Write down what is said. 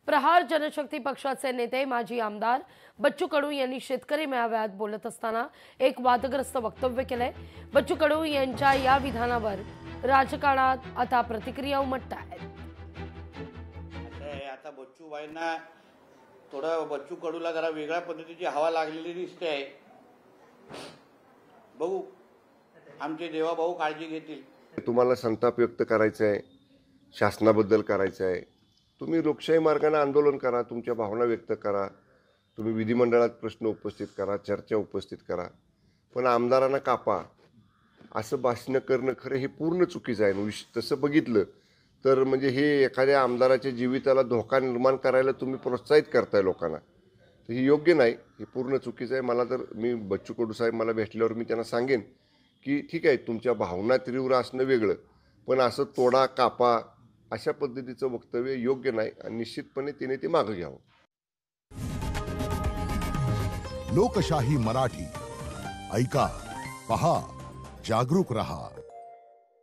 प्रहार जनशक्ती पक्षाचे नेते माजी आमदार बच्चू कडू यांनी शेतकरी मेळाव्यात बोलत असताना एक वादग्रस्त वक्तव्य केलंय। बच्चू कडू यांच्या या विधानावर राजकारणात आता प्रतिक्रिया उमटतायत। आता बच्चूबाईंना थोडं बच्चू कडूला जरा वेगळ्या पद्धतीची हवा लागलेली दिसते आहे। बघू आमचे देवाभाऊ काळजी घेतील। तुम्हाला संताप व्यक्त करायचा आहे, शासनाबद्दल करायचं आहे, तुम्ही लोकशाही मार्गाने आंदोलन करा, तुमच्या भावना व्यक्त करा, तुम्ही विधिमंडळात प्रश्न उपस्थित करा, चर्चा उपस्थित करा, पण आमदारांना कापा असं भाषण करणं खरं हे पूर्ण चुकीचं आहे। तसं बघितलं तर म्हणजे हे एखाद्या आमदाराच्या जीविताला धोका निर्माण करायला तुम्ही प्रोत्साहित करताय लोकांना, तर हे योग्य नाही, हे पूर्ण चुकीचं आहे। मला तर मी बच्चू कडू साहेब मला भेटल्यावर मी त्यांना सांगेन की ठीक आहे, तुमच्या भावना तीव्र असणं वेगळं, पण असं तोडा कापा अशा पद्धतीचं वक्तव्य योग्य नाही आणि निश्चितपणे तिने ते मागे घ्यावं। लोकशाही मराठी ऐका, पहा, जागरूक रहा।